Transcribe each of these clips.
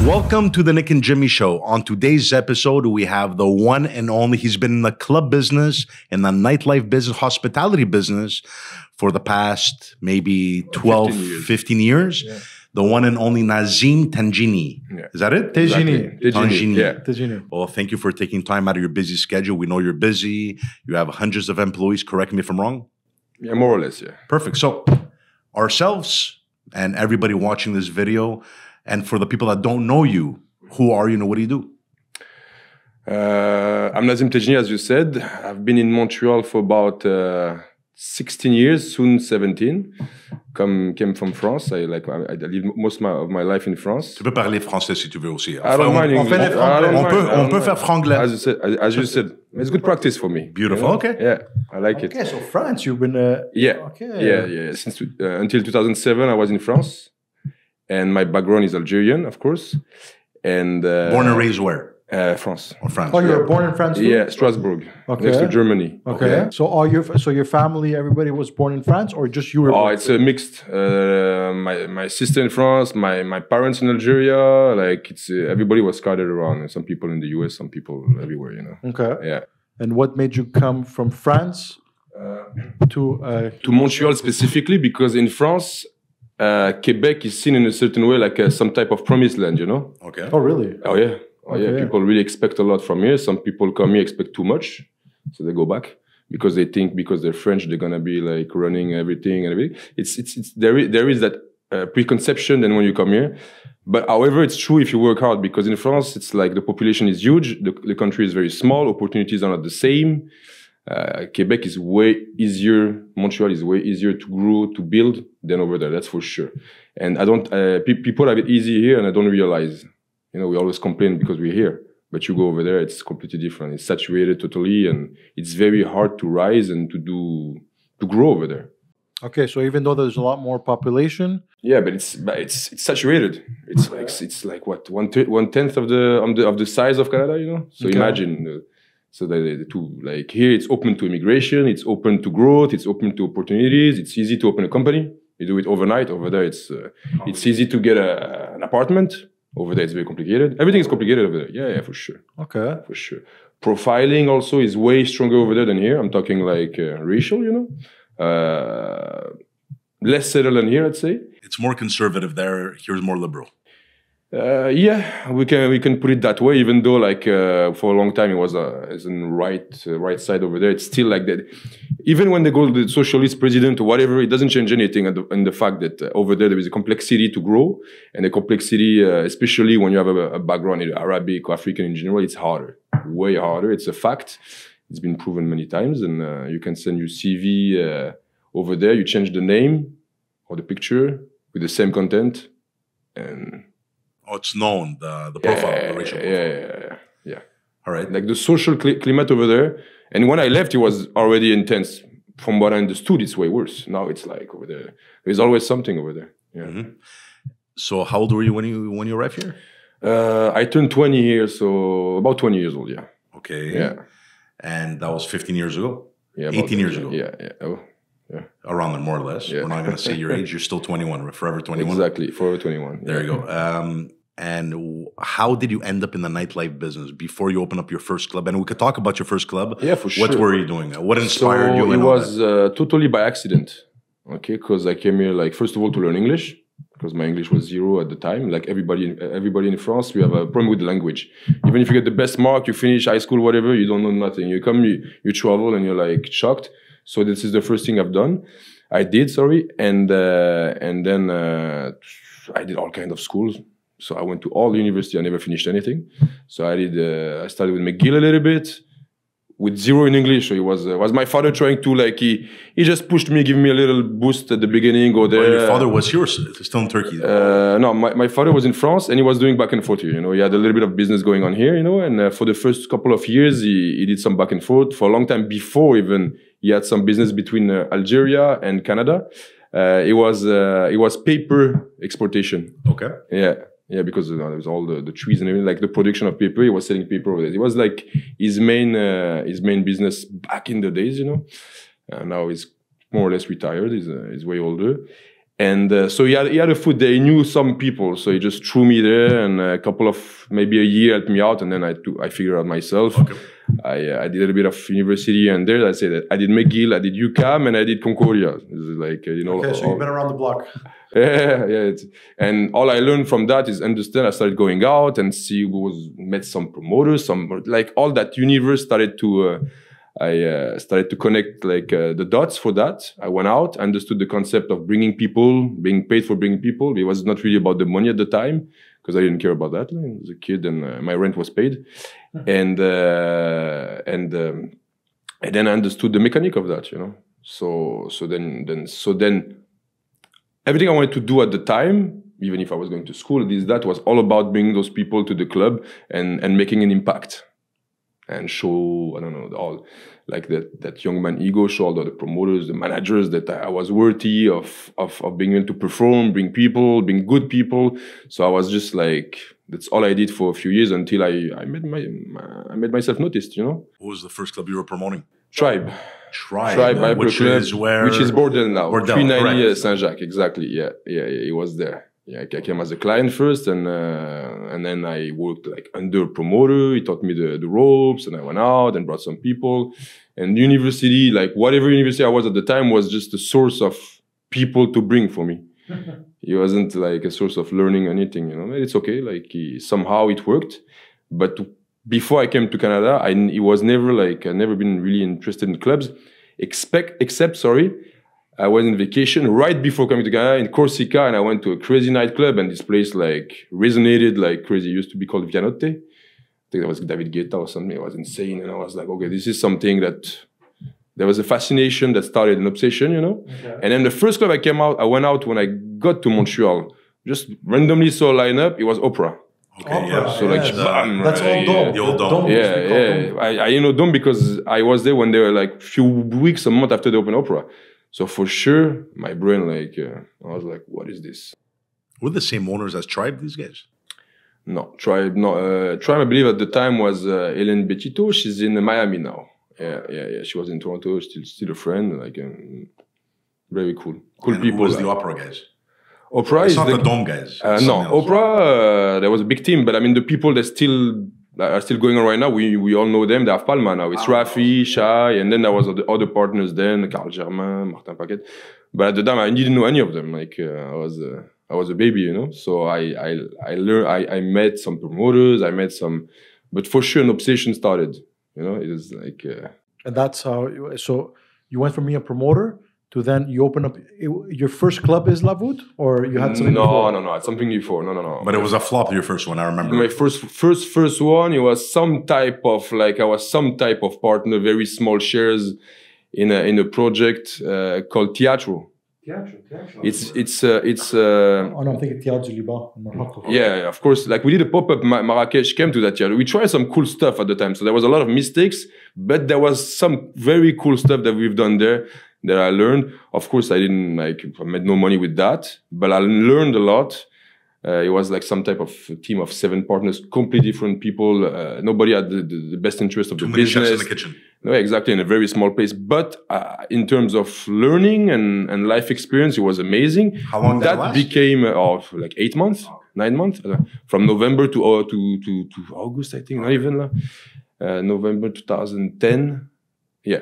Welcome to the Nick and Jimmy Show. On today's episode, we have the one and only. He's been in the club business, in the nightlife business, hospitality business for the past maybe 12, 15 years. Yeah. The one and only Nazim Tedjini. Yeah. Is that it? Tedjini. Tedjini. Yeah. Tedjini. Well, thank you for taking time out of your busy schedule. We know you're busy. You have hundreds of employees. Correct me if I'm wrong. Yeah, more or less, yeah. Perfect. So ourselves and everybody watching this video, and for the people that don't know you, who are you and what do you do? I'm Nazim Tedjini, as you said. I've been in Montreal for about 16 years, soon 17. Came from France. I lived most of my life in France. Tu peux parler français si tu veux aussi. I don't mind English. On peut faire franglais. As you said, it's good practice for me. Beautiful. Okay. Yeah, I like it. Okay, so France, you've been. Yeah. Okay. Yeah. Since until 2007, I was in France, and my background is Algerian, of course. And born and raised where? France. Or France. Oh, you were born in France too? Yeah, Strasbourg, next to Germany. Okay. So your family, everybody was born in France, or just you were? Oh, it's a mixed. My sister in France, my parents in Algeria. Like it's everybody was scattered around. Some people in the US, some people everywhere. You know. Okay. Yeah. And what made you come from France to Montreal specifically? Because in France, Quebec is seen in a certain way like some type of promised land. You know. Okay. Oh, really? Oh yeah. Oh yeah, people really expect a lot from here. Some people come here expect too much, so they go back because they think because they're French they're gonna be like running everything and everything. There is that preconception then when you come here. But however, it's true if you work hard because in France it's like the population is huge, the country is very small, opportunities are not the same. Quebec is way easier. Montreal is way easier to grow, to build than over there. That's for sure. And I don't. People have it easy here, and I don't realize. You know, we always complain because we're here, but you go over there, it's completely different. It's saturated totally, and it's very hard to rise and to grow over there. Okay, so even though there's a lot more population, yeah, but it's saturated. It's like what 1/10 of the size of Canada, you know. So imagine, so the two like here, it's open to immigration, it's open to growth, it's open to opportunities. It's easy to open a company. You do it overnight. Over there, it's easy to get an apartment. Over there, it's very complicated. Everything is complicated over there. Yeah, for sure. Okay. For sure. Profiling also is way stronger over there than here. I'm talking like racial, you know. Less settled than here, I'd say. It's more conservative there. Here's more liberal. Yeah, we can put it that way. Even though, like for a long time, it was in right side over there. It's still like that. Even when they go to the socialist president or whatever, it doesn't change anything. And the fact that over there is a complexity to grow, and a complexity, especially when you have a background in Arabic or African in general, it's harder, way harder. It's a fact. It's been proven many times, and you can send your CV over there. You change the name or the picture with the same content, and oh, it's known, the profile, the racial profile. Yeah. All right. Like the social climate over there. And when I left, it was already intense. From what I understood, it's way worse. Now it's like over there. There's always something over there. Yeah. Mm-hmm. So how old were you when you arrived here? I turned 20 here, so about 20 years old, yeah. Okay. Yeah. And that was 15 years ago? Yeah. 18 years ago? Yeah. Oh. Yeah. Around there, more or less. Yeah. We're not going to say your age. You're still 21, forever 21. Exactly, forever 21. There you go. And how did you end up in the nightlife business before you opened up your first club? And we could talk about your first club. Yeah, for sure. What were you doing? What inspired you? It was totally by accident. Okay, because I came here, like, first of all, to learn English, because my English was zero at the time. Like everybody in France, we have a problem with the language. Even if you get the best mark, you finish high school, whatever, you don't know nothing. You come, you travel, and you're like shocked. So this is the first thing I've done. And then I did all kinds of schools. So I went to all the university. I never finished anything. So I started with McGill a little bit, with zero in English. So it was my father trying to, like, he just pushed me, give me a little boost at the beginning. Go there. Well, your father was here, still in Turkey? No, my father was in France, and he was doing back and forth here. You know, he had a little bit of business going on here. You know, and for the first couple of years, he did some back and forth. For a long time before even, he had some business between Algeria and Canada. It was paper exportation. Okay. Yeah, because there was all the trees and everything, like the production of paper. He was selling paper over there. It was like his main business back in the days, you know. Now he's more or less retired. He's way older. And so he had a foot there. He knew some people, so he just threw me there, and maybe a year helped me out, and then I figured out myself. Okay. I did a little bit of university and there. I say that I did McGill, I did UQAM, and I did Concordia. Like Okay, so you've been around the block. Yeah. And all I learned from that is understand. I started going out and met some promoters, like all that universe started to. I started to connect like the dots for that. I went out, understood the concept of bringing people, being paid for bringing people. It was not really about the money at the time because I didn't care about that. I was a kid and my rent was paid. And then I understood the mechanic of that, So then everything I wanted to do at the time, even if I was going to school, that was all about bringing those people to the club and making an impact. And show, I don't know, all like that young man ego, show all the promoters, the managers that I was worthy of being able to perform, bring good people. So I was just like, that's all I did for a few years until I made myself noticed, What was the first club you were promoting? Tribe, which is where? Which is Bordel now. Bordel, 390 Saint-Jacques, exactly. Yeah, it was there. Yeah, I came as a client first, and then I worked like under a promoter. He taught me the ropes, and I went out and brought some people. And university, like whatever university I was at the time, was just a source of people to bring for me. It wasn't like a source of learning anything, It's okay, like somehow it worked. But before I came to Canada, it was never like I'd never been really interested in clubs, except I was on vacation right before coming to Canada in Corsica, and I went to a crazy nightclub, and this place like resonated like crazy. It used to be called Vianotte. I think that was David Guetta or something. It was insane, and I was like, okay, this is something that there was a fascination that started an obsession, Okay. And then the first club I went out when I got to Montreal, just randomly saw a lineup. It was Opera. Okay, yeah. So like, bam, that's all Dome. The old Dome. Yeah. I Dome because I was there when they were like few weeks, a month after they opened Opera. So for sure, my brain, I was like, what is this? Were the same owners as Tribe, these guys? No, Tribe, no. Tribe, I believe at the time was Hélène Betito. She's in Miami now. Yeah. She was in Toronto, still a friend, very cool. Cool and people. Who was the Opera guys? Opera it's is not the Dome guys. No, Opera, there was a big team, but I mean, the people that are still going on right now, we all know them. They have Palma now. It's Rafi, Shai, and then there was the other partners then, Carl Germain, Martin Paquet. But at the time, I didn't know any of them. I was a baby, So I learned. I met some promoters. But for sure, an obsession started. It was like. And that's how. So you went from being a promoter to then you open up. Your first club is La Voûte, or you had something before? No. I had something before. No. But it was a flop. Your first one, I remember. My first one. It was some type of partner, very small shares in a project called Teatro. It's Oh no, I'm thinking Théâtre du Liban in Morocco. Yeah, of course. Like we did a pop-up Marrakesh, came to that year. We tried some cool stuff at the time. So there was a lot of mistakes, but there was some very cool stuff that we've done there that I learned. Of course, I didn't I made no money with that, but I learned a lot. It was like some type of team of 7 partners, completely different people. Nobody had the best interest of the business. Too many chefs in the kitchen. No, exactly, in a very small place. But in terms of learning and life experience, it was amazing. How long did that last? Became like 8 months, 9 months, from November to August, I think, not even November 2010. Yeah,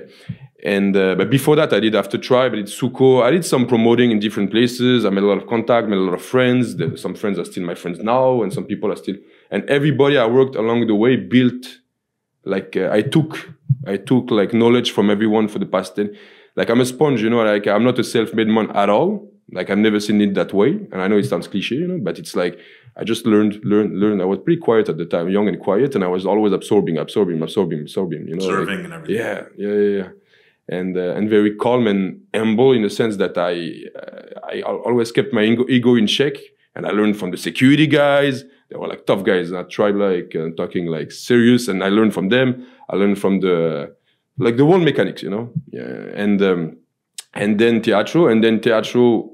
and but before that, I did After Tribe, I did Suko, I did some promoting in different places. I made a lot of contact, made a lot of friends. Some friends are still my friends now, and some people are still. And everybody I worked along the way built, like I took like knowledge from everyone for the past 10. Like I'm a sponge, Like I'm not a self-made man at all. Like I've never seen it that way, and I know it sounds cliche, But it's like I just learned. I was pretty quiet at the time, young and quiet, and I was always absorbing. Observing like, and everything. Yeah. And very calm and humble in the sense that I always kept my ego in check, and I learned from the security guys. They were like tough guys, and I tried talking like serious, and I learned from them. I learned from the whole mechanics, Yeah, and then Teatro,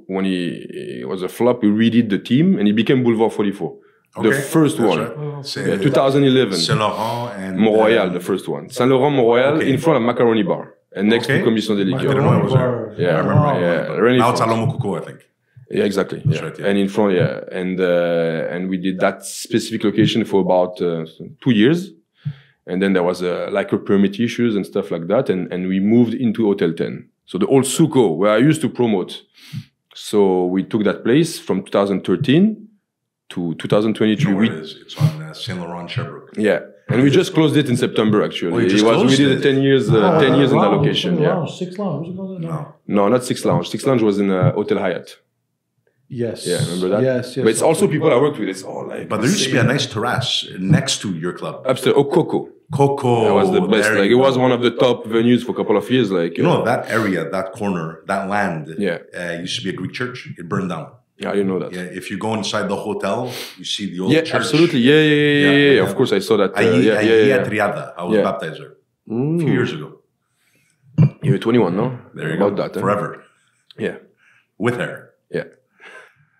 when it was a flop, we redid the team, and it became Boulevard 44. Okay, the first one. Right. 2011. Saint Laurent and Montreal, the first one. Saint Laurent, Montreal, in front of Macaroni Bar. And next to Commission des Liqueurs. Yeah, I remember. Yeah. Now it's Alomo Coco, I think. Yeah, exactly. Yeah. right, yeah. And in front, yeah, and we did that specific location for about 2 years, and then there was like a permit issues and stuff like that, and we moved into Hotel 10. So the old Suco where I used to promote. So we took that place from 2013 to 2023. Where it is. It's on Saint Laurent, Sherbrooke. Yeah, and we just closed it in September. Actually, Oh, you just we closed did it? 10 years, 10 years in that location. Yeah, Lounge, 6 Lounge. What's it called? No. no, not Six Lounge. Six Lounge was in Hotel Hyatt. Yes. Yeah, remember that? Yes. But it's also people I worked with. It's all like. But there used to be a nice terrace next to your club. Absolutely. Oh, Coco. Coco. That was the best. there Like you it was go. one of the top venues for a couple of years. Like You know, that area, that corner, that land Yeah. used to be a Greek church. It burned down. yeah, I didn't know that. Yeah, if you go inside the hotel, you see the old Yeah, church. absolutely. Yeah. Of course, I saw that. Aia Triada. I was Yeah. baptized there a few years ago. You're 21, no? There you About go. that. eh? Forever. Yeah. With her. Yeah.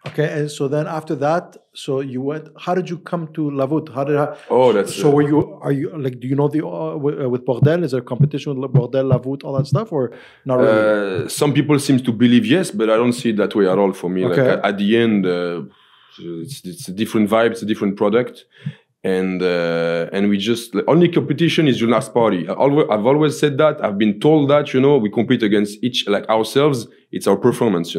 Okay, and so then after that, so you went. How did you come to Lavut? How did? Oh, that's. So were you? Are you like? Do you know the with Bordel? Is there a competition with Bordel, Lavut, all that stuff, or not really? Some people seem to believe yes, but I don't see it that way at all for me. Okay. Like at the end, it's a different vibe, it's a different product, and we just the only competition is your last party. I've always said that. I've been told that we compete against each like ourselves. It's our performance,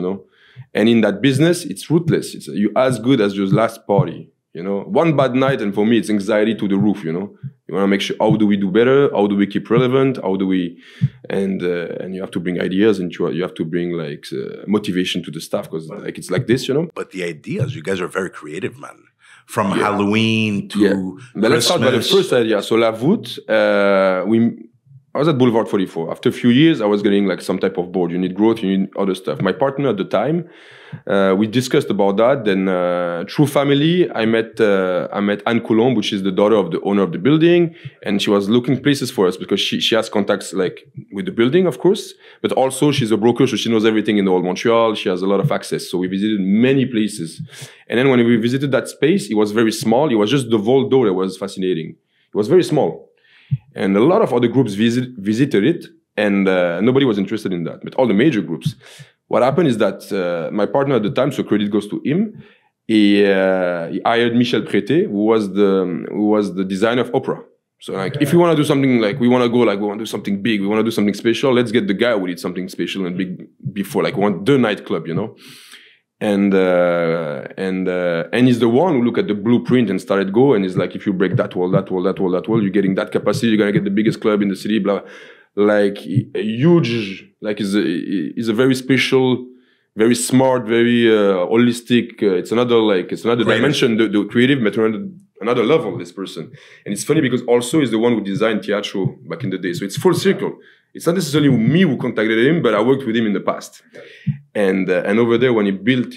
and in that business, it's ruthless. It's you as good as your last party. One bad night, and for me, it's anxiety to the roof. You want to make sure how do we do better? How do we keep relevant? How do we, and you have to bring ideas, and you have to bring like motivation to the staff because like it's like this, But the ideas, you guys are very creative, man. From Halloween to But let's start by the first idea. So La Voûte, I was at Boulevard 44. After a few years, I was getting like some type of board. You need growth, you need other stuff. My partner at the time, we discussed about that. Then through family, I met Anne Coulombe, which is the daughter of the owner of the building. And she was looking places for us because she has contacts like with the building, of course. But also she's a broker, so she knows everything in the whole Montreal. She has a lot of access. So we visited many places. And then when we visited that space, it was very small. It was just the vault door that was fascinating. It was very small. And a lot of other groups visited it, and nobody was interested in that. But all the major groups. What happened is that my partner at the time, so credit goes to him, he hired Michel Prété, who was the designer of Opera. So like, if you want to do something like we want to do something big, we want to do something special, let's get the guy who did something special and big before, like we want the nightclub, And he's the one who looked at the blueprint and started go. And he's like, if you break that wall, you're getting that capacity. You're gonna get the biggest club in the city. Blah, like a huge, like is a very special, very smart, very holistic. It's another dimension. The creative, but another level. This person, and it's funny because also he's the one who designed Teatro back in the day. So it's full circle. It's not necessarily me who contacted him, but I worked with him in the past. And over there, when he built,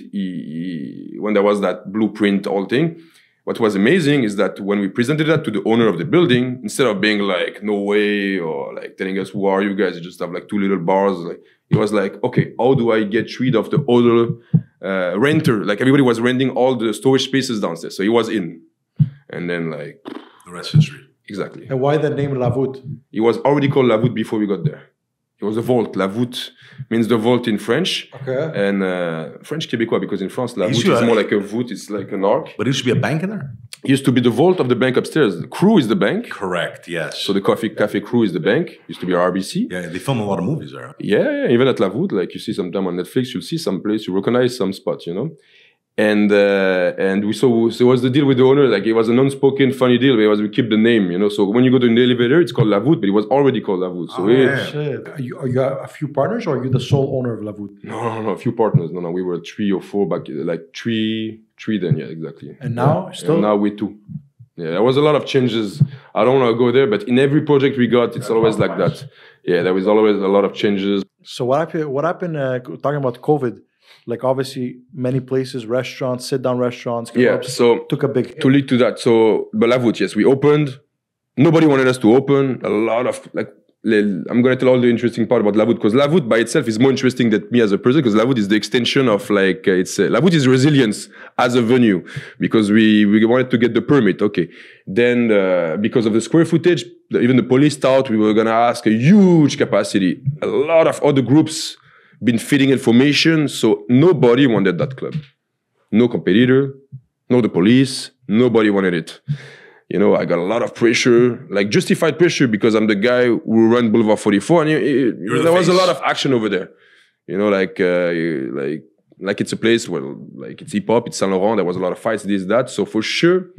when there was that blueprint, all thing, what was amazing is that when we presented that to the owner of the building, instead of being like, no way, or like telling us, who are you guys? You just have like two little bars. Like, he was like, okay, how do I get rid of the other renter? Like everybody was renting all the storage spaces downstairs. So he was in. And then like... The rest is history. Exactly. And why the name La Voûte? It was already called La Voûte before we got there. It was a vault. La Voûte means the vault in French. Okay. And French Québécois, because in France, La Voûte is more like a voûte. It's like an arc. But it used to be a bank in there? It used to be the vault of the bank upstairs. The Crew is the bank. Correct, yes. So the Cafe Crew is the bank. Used to be RBC. Yeah, they film a lot of movies there. Yeah, even at La Voûte, like you see sometime on Netflix, you'll see some place, you recognize some spots, And we saw, so was the deal with the owner, like it was an unspoken funny deal, but we keep the name, So when you go to the elevator, it's called La Voûte, but it was already called La Voûte. So Shit. Are you a few partners, or are you the sole owner of La Voûte? No, a few partners. No, we were 3 or 4 back, like three then, yeah, exactly. And now, still? And now we 2. Yeah, there was a lot of changes. I don't want to go there, but in every project we got, it's always like that. Yeah, there was always a lot of changes. So what happened talking about COVID? Like obviously many places, restaurants, sit-down restaurants, clubs, so took a big to lead to that. So, but La Voûte, yes, we opened. Nobody wanted us to open. A lot of I'm going to tell all the interesting part about La Voûte, because La Voûte by itself is more interesting than me as a person, because La Voûte is the extension of La Voûte is resilience as a venue, because we wanted to get the permit. Okay, then because of the square footage, even the police thought we were going to ask a huge capacity. A lot of other groups been feeding information. So nobody wanted that club. No competitor, no the police, nobody wanted it. You know, I got a lot of pressure, like justified pressure, because I'm the guy who ran Boulevard 44, and there was a lot of action over there. You know, like it's a place where, like, it's hip hop, it's Saint Laurent. There was a lot of fights, this, that. So for sure,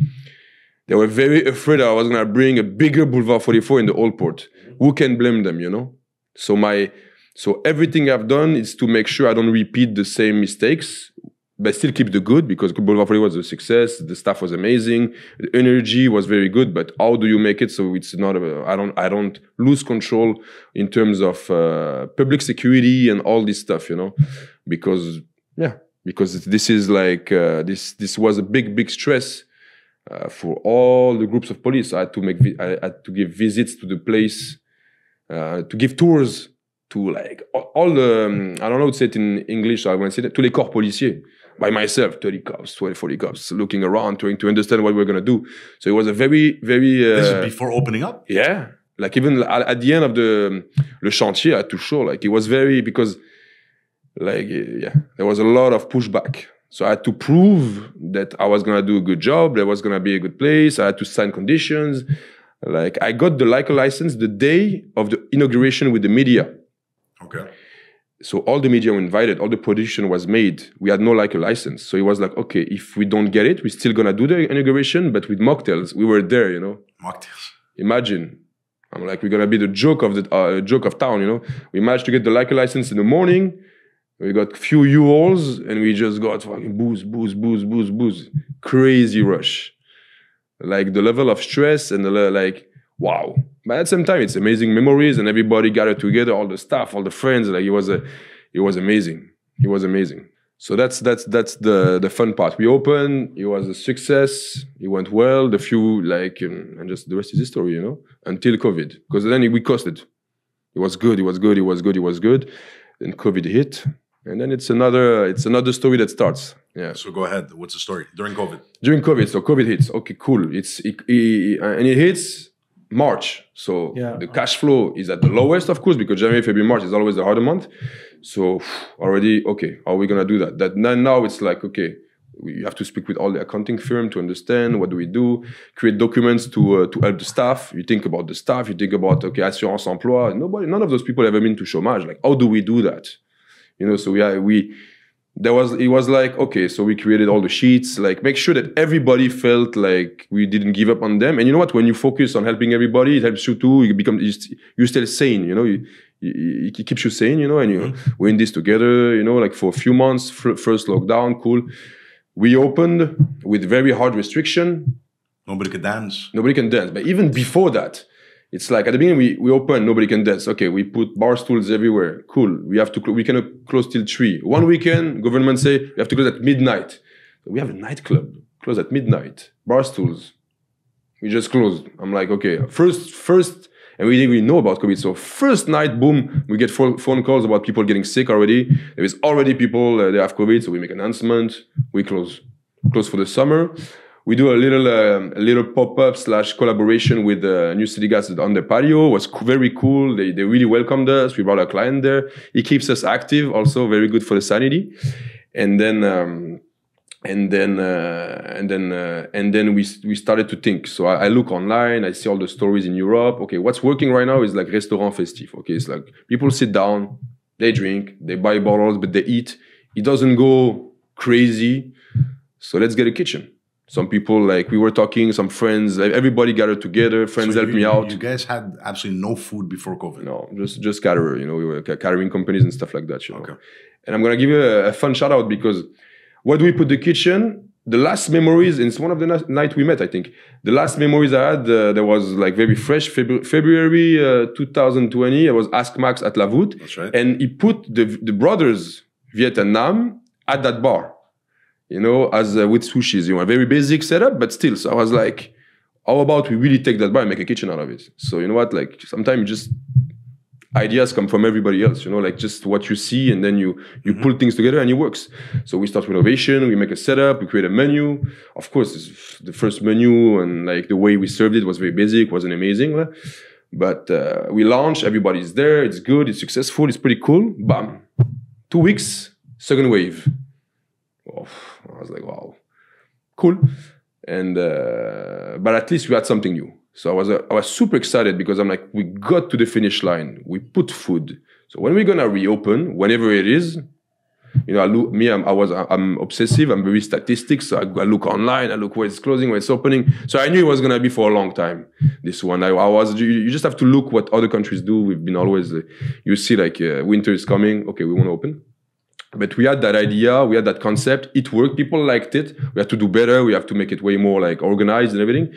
they were very afraid I was gonna bring a bigger Boulevard 44 in the old port. Who can blame them? You know. So everything I've done is to make sure I don't repeat the same mistakes, but still keep the good, because Boulevard 44 was a success. The staff was amazing. The energy was very good. But how do you make it so it's not I don't lose control in terms of public security and all this stuff, you know? Because this is like this was a big stress for all the groups of police. I had to give visits to the place, to give tours to, like, all the I don't know how to say it in English. I want to say that, to les corps policiers. By myself, 30 cops, 20, 40 cops, looking around, trying to understand what we're going to do. So it was a very... This is before opening up? Yeah. Like, even at the end of the Le Chantier, I had to show, like, it was very... Because, like, yeah, there was a lot of pushback. So I had to prove that I was going to do a good job, that was going to be a good place. I had to sign conditions. Like, I got the liquor license the day of the inauguration with the media. Okay. So all the media were invited, all the production was made. We had no liquor license. So it was like, okay, if we don't get it, we're still going to do the inauguration, but with mocktails. We were there, you know. Mocktails. Imagine. I'm like, we're going to be the joke of town, you know. We managed to get the liquor license in the morning. We got few U-Hauls, and we just got fucking booze. Crazy rush. Like, the level of stress and like, wow. But at the same time, it's amazing memories, and everybody gathered together, all the staff, all the friends. Like, it was amazing. It was amazing. So that's the fun part. We opened. It was a success. It went well. The few, like, and just the rest is history, you know. Until COVID, because then we costed. It was good. Then COVID hit, and then it's another story that starts. Yeah. So go ahead. What's the story during COVID? During COVID, so COVID hits. Okay, cool. And it hits March. So the cash flow is at the lowest, of course, because January, February, March is always the harder month. So already, okay, how are we gonna do that? Now it's like, okay, we have to speak with all the accounting firm to understand what do we do, create documents to help the staff. You think about the staff, you think about, okay, assurance emploi. None of those people ever been to chômage. Like, how do we do that? You know, so it was like, okay, so we created all the sheets, like, make sure that everybody felt like we didn't give up on them. And you know what? When you focus on helping everybody, it helps you too. You stay sane, you know, it keeps you sane, you know, and we're in this together, you know, like, for a few months, first lockdown, cool. We opened with very hard restriction. Nobody could dance. Nobody can dance. But even before that, it's like, at the beginning, we open, nobody can dance. Okay, we put bar stools everywhere. Cool. We cannot close till 3. One weekend, government say, we have to close at midnight. We have a nightclub, close at midnight. Bar stools. We just closed. I'm like, okay, first, and we didn't really know about COVID. So first night, boom, we get phone calls about people getting sick already. There is already people, they have COVID, so we make an announcement. We close for the summer. We do a little pop-up / collaboration with New City Gas on the patio. It was very cool. They really welcomed us. We brought a client there. It keeps us active, also very good for the sanity. And then we started to think. So I look online. I see all the stories in Europe. Okay, what's working right now is like restaurant festif. Okay, it's like people sit down, they drink, they buy bottles, but they eat. It doesn't go crazy. So let's get a kitchen. Some people, like, we were talking, some friends, everybody gathered together, friends helped me out. You guys had absolutely no food before COVID? No, just caterer, you know, we were catering companies and stuff like that, you know. Okay. And I'm going to give you a fun shout out, because where do we put the kitchen? The last memories, and it's one of the night we met, I think. The last memories I had, there was, like, very fresh, February 2020, I was Ask Max at La Voûte. That's right. And he put the brothers Vietnam at that bar. You know, as with sushis, you know, a very basic setup, but still. So I was like, how about we really take that bar and make a kitchen out of it? So you know what, like, sometimes just ideas come from everybody else, you know, like, just what you see, and then you pull things together and it works. So we start with innovation, we make a setup, we create a menu. Of course, the first menu and, like, the way we served it was very basic, wasn't amazing. But we launch, everybody's there, it's good, it's successful, it's pretty cool. Bam. 2 weeks, second wave. Oh, I was like, wow, cool. And but at least we had something new. So I was super excited because I'm like, we got to the finish line. We put food. So when we're gonna reopen, whenever it is, you know, I'm obsessive. I'm very statistics. So I look online. I look where it's closing, where it's opening. So I knew it was gonna be for a long time. This one, you just have to look what other countries do. We've been always, you see, like winter is coming. Okay, we want to open. But we had that idea. We had that concept. It worked. People liked it. We have to do better. We have to make it way more like organized and everything.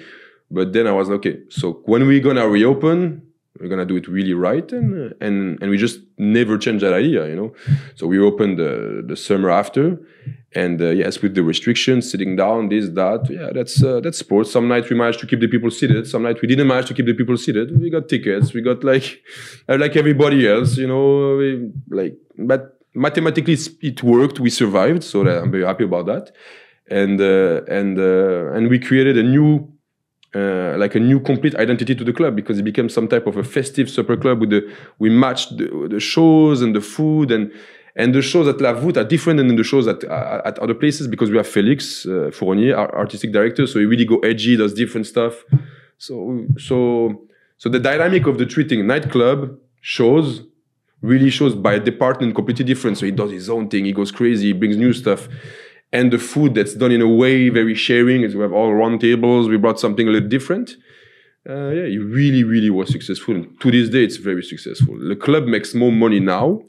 But then I was like, okay, so when we're gonna reopen, we're gonna do it really right, and we just never change that idea, you know. So we opened the summer after, and yes, with the restrictions, sitting down, this, that, yeah, that's sports. Some nights we managed to keep the people seated. Some nights we didn't manage to keep the people seated. We got tickets. We got like everybody else, you know. But mathematically it worked. We survived, so I'm very happy about that. And we created a new. Like a new complete identity to the club, because it became some type of a festive supper club we matched the shows and the food, and the shows at La Voûte are different than the shows at other places, because we have Félix Fournier, our artistic director, so he really go edgy, does different stuff. So the dynamic of the treating nightclub shows really shows by department completely different. So he does his own thing, he goes crazy, he brings new stuff. And the food that's done in a way very sharing, is we have all round tables. We brought something a little different. Yeah, it really, really was successful. And to this day, it's very successful. The club makes more money now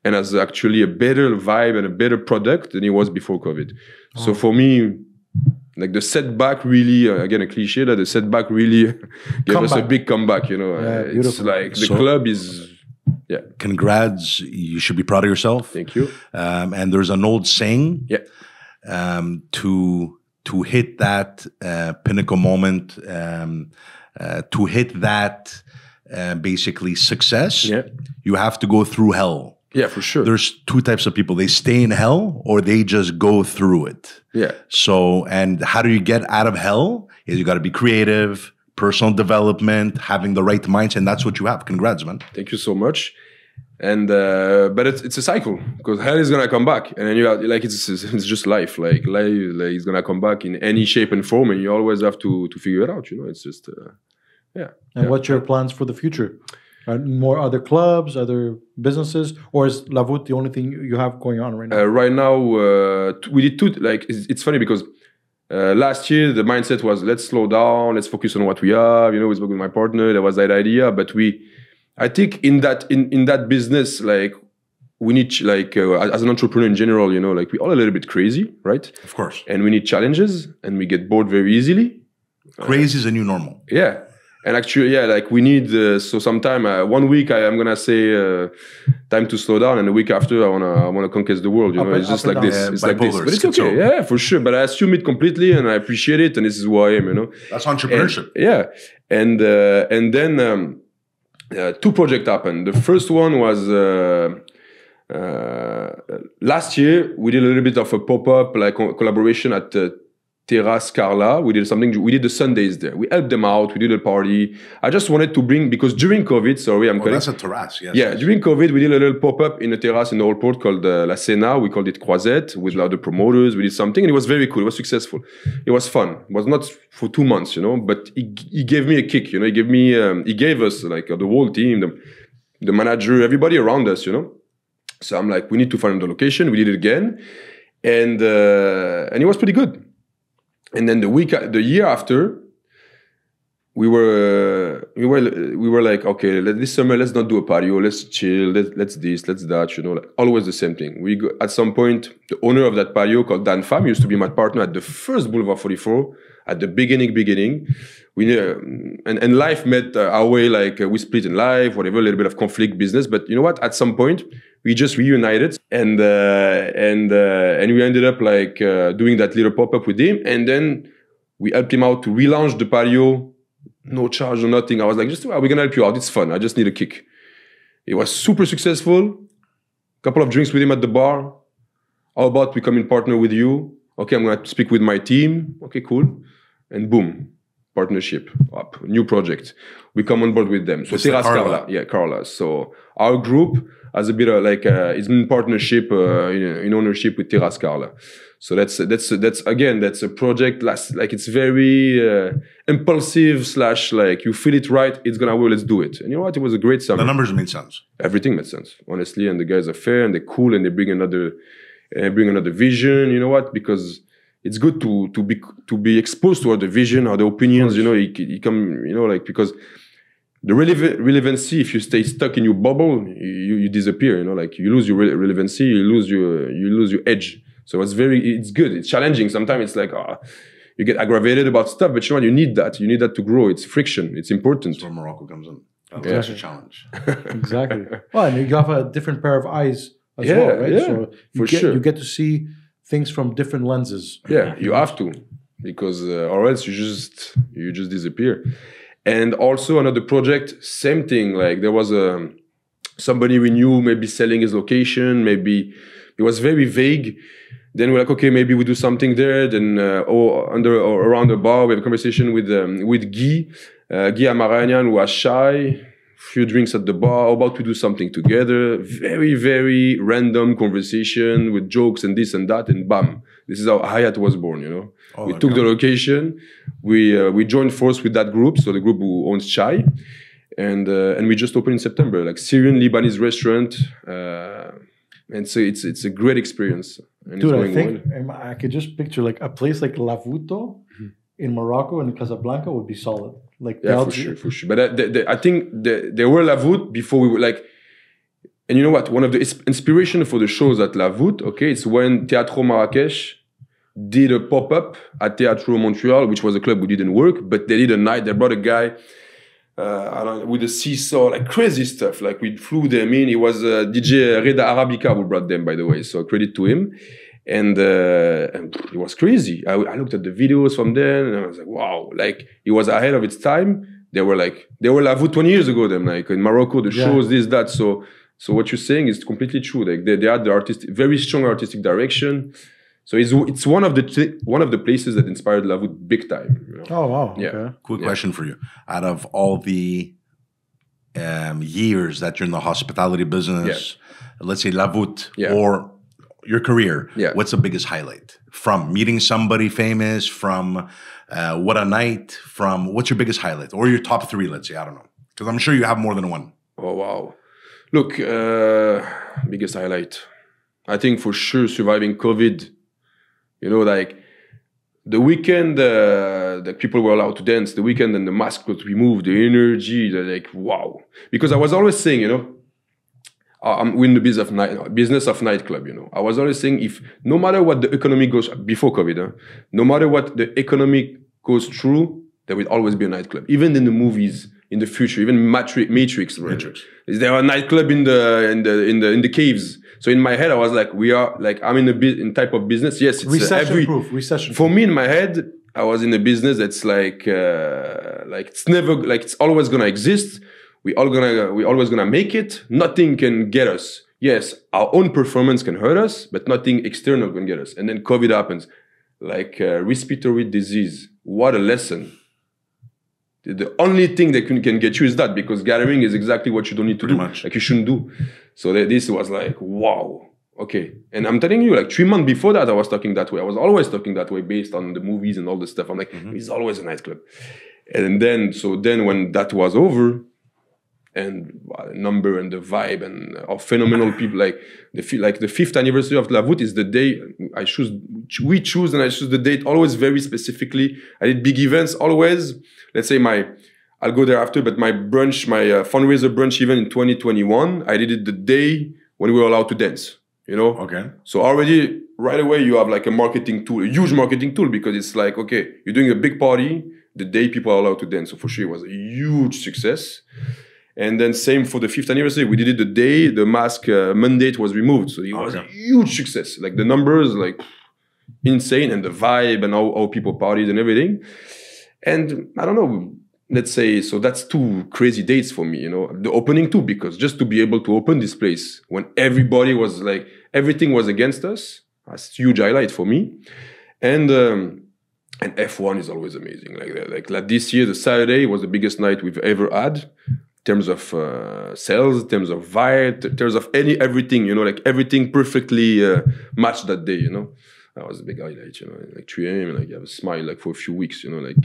and has actually a better vibe and a better product than it was before COVID. Oh. So for me, like the setback really, again, a cliche, that the setback really gave us a big comeback, you know. Yeah, it's like the club is... Yeah. Congrats. You should be proud of yourself. Thank you. And there's an old saying. Yeah. To hit that pinnacle moment, to hit that basically success, yeah, you have to go through hell. Yeah, for sure. There's two types of people. They stay in hell or they just go through it. Yeah. So, and how do you get out of hell? Is you got to be creative, personal development, having the right mindset, and that's what you have. Congrats, man. Thank you so much. And but it's a cycle, because hell is gonna come back, and then you have, like it's just life. Like is gonna come back in any shape and form, and you always have to figure it out. You know, it's just yeah. And what's your plans for the future? More other clubs, other businesses, or is La Voûte the only thing you have going on right now? Right now, we did two. Like it's funny because last year the mindset was, let's slow down, let's focus on what we have. You know, we spoke with my partner. There was that idea, but I think in that business, like we need, like as an entrepreneur in general, you know, like we all a little bit crazy, right? Of course. And we need challenges, and we get bored very easily. Crazy is a new normal. Yeah. And actually, yeah, like we need, so sometime, 1 week I'm going to say, time to slow down. And the week after, I want to conquer the world, you know, it's just like this. It's like this, but it's okay. Yeah, for sure. But I assume it completely and I appreciate it. And this is who I am, you know. That's entrepreneurship. And then two projects happened. The first one was, last year, we did a little bit of a pop-up, like collaboration at Terrace Carla. We did the Sundays there. We helped them out. We did a party. I just wanted to bring, because during COVID, that's a terrace, yes. Yeah, during COVID, we did a little pop-up in a terrace in the Old Port called La Sena. We called it Croisette with other promoters. We did something, and it was very cool. It was successful. It was fun. It was not for 2 months, you know, but he gave me a kick, you know. He gave us, like, the whole team, the manager, everybody around us, you know. So I'm like, we need to find the location. We did it again, and it was pretty good. And then the year after, we were like, okay, this summer let's not do a patio, let's chill, let's this, let's that, you know, like, always the same thing. At some point, the owner of that patio called Dan Pham used to be my partner at the first Boulevard 44 at the beginning. We and life met our way, like we split in life, whatever, a little bit of conflict, business. But you know what? At some point, we just reunited, and we ended up like doing that little pop-up with him, and then we helped him out to relaunch the patio, no charge or nothing. I was like, we're gonna help you out. It's fun. I just need a kick. It was super successful. Couple of drinks with him at the bar. How about becoming partner with you? Okay, I'm gonna speak with my team. Okay, cool. And boom, partnership, new project. We come on board with them. So Terrace Carla. Yeah, Carla. So our group has a bit of like it's in partnership, in ownership with Terrace Carla. So that's a project like it's very impulsive / like you feel it right, it's gonna work, let's do it. And you know what? It was a great summer. The numbers made sense. Everything made sense, honestly. And the guys are fair and they're cool and they bring another vision. You know what? Because it's good to be exposed to other vision, other opinions. You know, you come. You know, like because the relevancy. If you stay stuck in your bubble, you disappear. You know, like you lose your relevancy, you lose your edge. So it's good. It's challenging. Sometimes it's like you get aggravated about stuff, but you know what? You need that. You need that to grow. It's friction. It's important. That's where Morocco comes in. That's a challenge. Exactly. Well, and you have a different pair of eyes as well, right? Yeah, so you get to see things from different lenses. Yeah, you have to, because or else you just disappear. And also another project, same thing. Like there was somebody we knew maybe selling his location. Maybe it was very vague. Then we're like, okay, maybe we do something there. Then around the bar, we have a conversation with Guy Amaranian, who was shy. Few drinks at the bar, about to do something together. Very, very random conversation with jokes and this and that, and bam! This is how Hayat was born. You know, we took the location. We joined force with that group, so the group who owns Chai, and we just opened in September, like Syrian Lebanese restaurant. And so it's a great experience. And dude, I think I could just picture like a place like Lavuto in Morocco and Casablanca would be solid. Like yeah, for sure. But I think there were Lavout before we were like, and you know what? One of the inspiration for the shows at Lavout, okay, it's when Teatro Marrakech did a pop-up at Teatro Montreal, which was a club who didn't work, but they did a night. They brought a guy with a seesaw, like crazy stuff. Like we flew them in. It was DJ Reda Arabica who brought them, by the way. So credit to him. And it was crazy. I looked at the videos from then and I was like, wow, like it was ahead of its time. They were Lavout 20 years ago, them, like in Morocco, the shows, this, that. So what you're saying is completely true. Like they had the very strong artistic direction. So it's one of the places that inspired Lavout big time. You know? Oh wow. Yeah. Okay. Quick question for you. Out of all the years that you're in the hospitality business, let's say Lavout or your career, what's the biggest highlight? From meeting somebody famous, from what a night, from what's your biggest highlight? Or your top 3, let's say, I don't know. Because I'm sure you have more than one. Oh, wow. Look, biggest highlight. I think for sure surviving COVID. You know, like the weekend that people were allowed to dance, the weekend and the mask was removed, the energy, like, wow. Because I was always saying, you know, I'm in the business of nightclub, you know. I was always saying, if no matter what the economy goes before COVID, no matter what the economy goes through, there will always be a nightclub. Even in the movies, in the future, even Matrix. Is there a nightclub in the caves? So in my head, I was like, I'm in type of business. Yes, it's recession. For me, in my head, I was in a business that's like it's always gonna exist. We always gonna make it. Nothing can get us. Yes, our own performance can hurt us, but nothing external can get us. And then COVID happens, like respiratory disease. What a lesson! The only thing that can get you is that, because gathering is exactly what you don't need to do. Like you shouldn't do. So this was like, wow, okay. And I'm telling you, like 3 months before that, I was talking that way. I was always talking that way based on the movies and all this stuff. I'm like, it's always a nightclub. And then when that was over, and the number and the vibe and phenomenal people, like the 5th anniversary of Lavout is the day we choose, and I choose the date always very specifically. I did big events always. Let's say I'll go there after, but my brunch, my fundraiser brunch event in 2021, I did it the day when we were allowed to dance, you know? Okay. So already right away you have like a marketing tool, a huge marketing tool, because it's like, okay, you're doing a big party the day people are allowed to dance. So for sure it was a huge success. And then same for the 5th anniversary. We did it the day the mask mandate was removed. So it was a huge success. Like the numbers, like insane, and the vibe and how people partied and everything. And I don't know, let's say, so that's 2 crazy dates for me, you know. The opening too, because just to be able to open this place when everybody was like, everything was against us, that's a huge highlight for me. And And F1 is always amazing. Like this year, the Saturday was the biggest night we've ever had in terms of sales, in terms of vibe, in terms of everything, you know, like everything perfectly matched that day, you know. That was a big highlight, you know, like 3 a.m. like you have a smile like for a few weeks, you know, like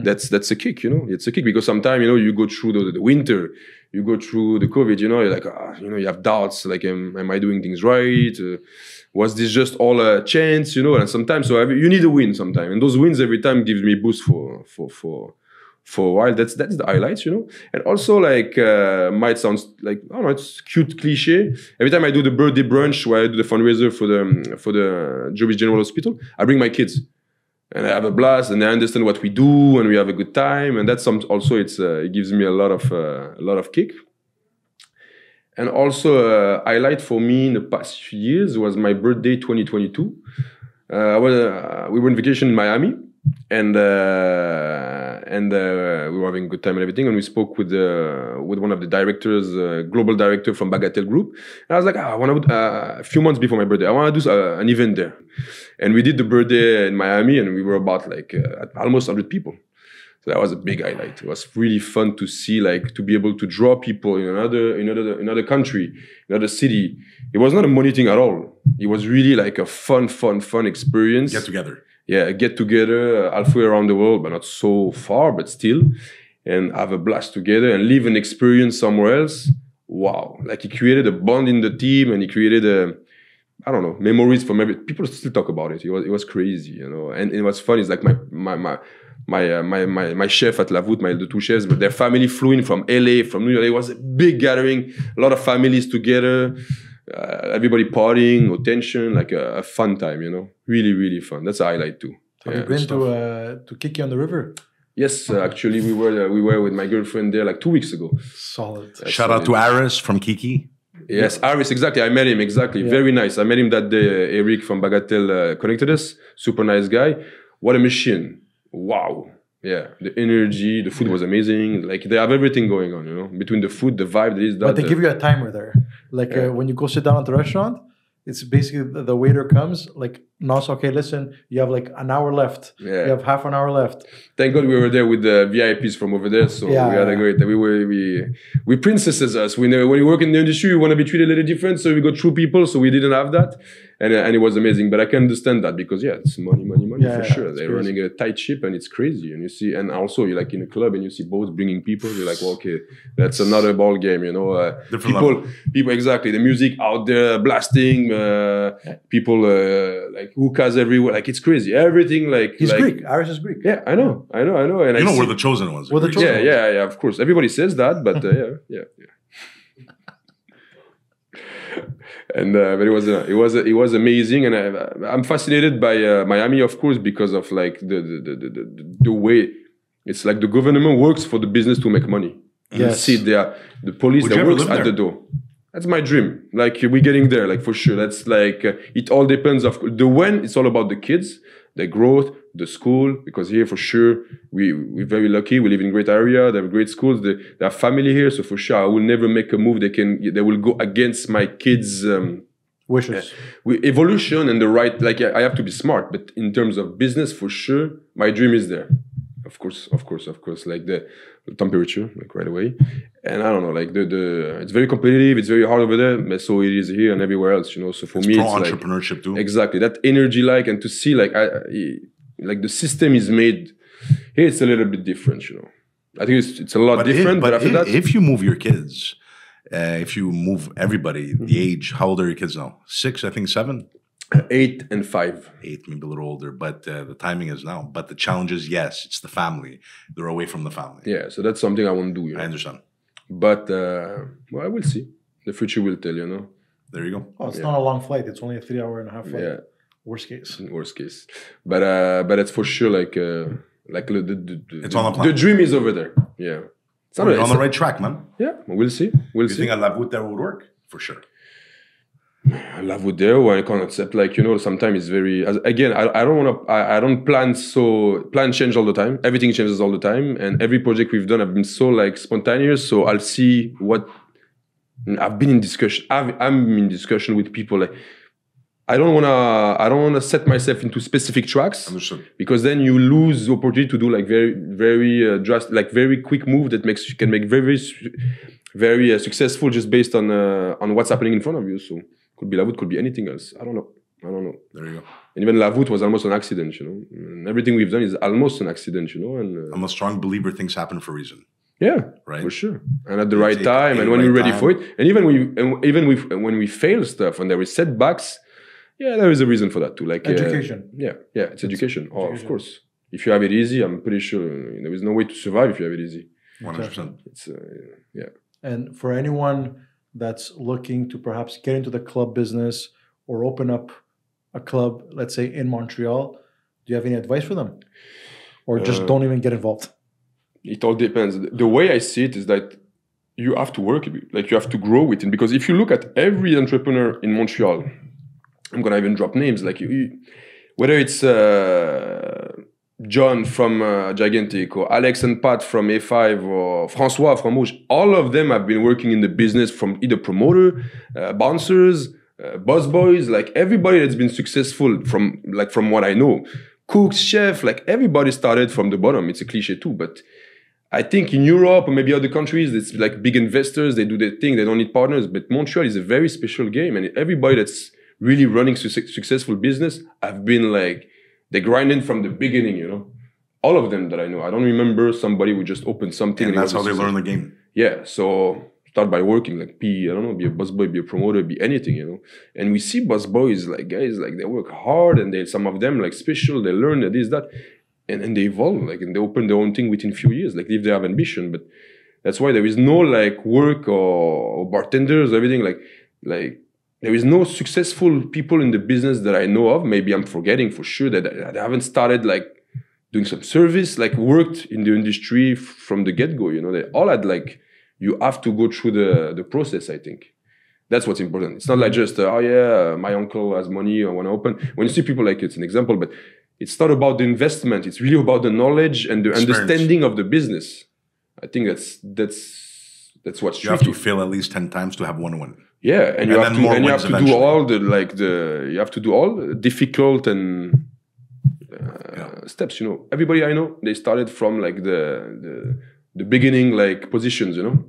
that's a kick, you know. It's a kick because sometimes, you know, you go through the winter, you go through the COVID, you know, you're like, you know, you have doubts, like, am I doing things right? Was this just all a chance, you know? And sometimes, so you need a win sometimes, and those wins every time gives me a boost for a while. That's the highlights, you know. And also, like, might sound like, I don't know, it's cute cliche. Every time I do the birthday brunch where I do the fundraiser for the Jewish General Hospital, I bring my kids, and I have a blast, and they understand what we do, and we have a good time, and that's also it gives me a lot of kick. And also, highlight for me in the past few years was my birthday 2022. We were on vacation in Miami. And we were having a good time and everything. And we spoke with one of the directors, global director from Bagatelle Group. And I was like, I want to, a few months before my birthday, I want to do an event there. And we did the birthday in Miami, and we were about like almost 100 people. So that was a big highlight. It was really fun to see, like, to be able to draw people in another country, another city. It was not a money thing at all. It was really like a fun experience. Get together. Yeah, get together halfway around the world, but not so far, but still, and have a blast together and live an experience somewhere else. Wow. Like, he created a bond in the team, and he created I don't know, memories from people still talk about it. It was crazy, you know. And what's fun is, like, my chef at La Voûte, the two chefs, but their family flew in from LA, from New York. It was a big gathering, a lot of families together, everybody partying, no tension, like a fun time, you know. Really fun. That's a highlight too. Have you been to Kiki on the river? Yes, actually, we were with my girlfriend there like 2 weeks ago. Solid. Shout out to Aris from Kiki. Yes, Aris, exactly. I met him, exactly. Yeah. Very nice. I met him that day. Eric from Bagatelle connected us. Super nice guy. What a machine. Wow. Yeah. The energy, the food was amazing. Like, they have everything going on, you know, between the food, the vibe, that. But they give you a timer there. Like, when you go sit down at the restaurant, it's basically the waiter comes, like, okay, listen, you have like an hour left. Yeah. You have half an hour left. Thank God we were there with the VIPs from over there. So we had a great, we princesses us. When you work in the industry, you want to be treated a little different. So we go through people. So we didn't have that. And it was amazing. But I can understand that because, it's money for sure. They're running a tight ship, and it's crazy. And you see, and also you're like in a club and you see boats bringing people. You're like, well, okay, that's another ball game, you know. People, exactly. The music out there blasting, people like hookahs everywhere. Like, it's crazy. Everything like. He's Greek. Aris is Greek. Yeah, I know. And we're the chosen ones. We're the chosen ones. Yeah, of course. Everybody says that, but yeah. And but it was amazing, and I'm fascinated by Miami, of course, because of like the way it's like the government works for the business to make money. Yes. You see there the police that works at the door. That's my dream. Like, we're getting there, like, for sure. That's like it all depends of the when. It's all about the kids, the growth, the school. Because here, for sure, we're very lucky. We live in a great area. They have great schools. They have family here, so for sure, I will never make a move. They will go against my kids' wishes. Evolution and the right. Like, I have to be smart, but in terms of business, for sure, my dream is there. Of course. Like the temperature, like right away. And I don't know, like it's very competitive. It's very hard over there, but so it is here and everywhere else, you know. So for me, it's entrepreneurship like, too. Exactly, that energy, like, and to see like like the system is made here. It's a little bit different, you know. I think it's a lot different. But after that, if you move your kids, if you move everybody, the age, how old are your kids now? 6, I think 7. 8 and 5. 8, maybe a little older, but the timing is now. But the challenge is, yes, it's the family. They're away from the family. Yeah, so that's something I want to do. You know? I understand. But, well, I will see. The future will tell, you know. There you go. Oh, it's not a long flight. It's only a 3.5-hour flight. Yeah. Worst case. But it's for sure like it's on the plan. The dream is over there. Yeah. You're on the right track, man. Yeah, we'll see. You think a La Voûte there would work? For sure. La Voûte there, where I can't accept, like, you know, sometimes it's very, again, I don't plan change all the time. Everything changes all the time. And every project we've done have been so like spontaneous. So I'll see what, I'm in discussion with people. Like, don't wanna set myself into specific tracks. Understood. Because then you lose the opportunity to do like very drastic, like very quick move that can make very successful just based on what's happening in front of you. So could be La Voûte, could be anything else. I don't know. There you go. And even La Voûte was almost an accident, you know. And everything we've done is almost an accident, you know. And I'm a strong believer things happen for a reason. yeah, right, for sure. And at the right time, and when we're ready for it. And even when we fail stuff, when there is setbacks, yeah, there is a reason for that too. Like education. It's education. Oh, of course. If you have it easy, I'm pretty sure there is no way to survive if you have it easy. 100%. It's And for anyone that's looking to perhaps get into the club business or open up a club, let's say in Montreal, do you have any advice for them? Or just don't even get involved? It all depends. The way I see it is that you have to work, like you have to grow with it. Because if you look at every entrepreneur in Montreal, I'm gonna even drop names, like whether it's John from Gigantic, or Alex and Pat from A5, or Francois from Rouge, all of them have been working in the business from either promoter, bouncers, busboys, like everybody that's been successful from what I know, cooks, chef, like everybody started from the bottom. It's a cliche too, but I think in Europe or maybe other countries, it's like big investors, they do their thing, they don't need partners. But Montreal is a very special game, and everybody that's really running successful business have been like, they grinded from the beginning, you know. All of them that I know. I don't remember somebody who just opened something. And that's how they learn the game. Yeah, so start by working, like be a busboy, be a promoter, be anything, you know. And we see busboys, like guys, like they work hard, and some of them like special, they learn this, that, and they evolve, like, and they open their own thing within a few years, like if they have ambition. But that's why there is no like work or bartenders or everything, like there is no successful people in the business that I know of. Maybe I'm forgetting for sure that I haven't started like doing some service, like worked in the industry from the get-go, you know. They all had like, you have to go through the process, I think. That's what's important. It's not like just, my uncle has money, I want to open. When you see people like, it's an example, but it's not about the investment. It's really about the knowledge and the understanding of the business. I think that's what's tricky. You have to fail at least 10 times to have one win. Yeah, and you have to do all the difficult and steps, you know. Everybody I know, they started from like the beginning, like positions, you know.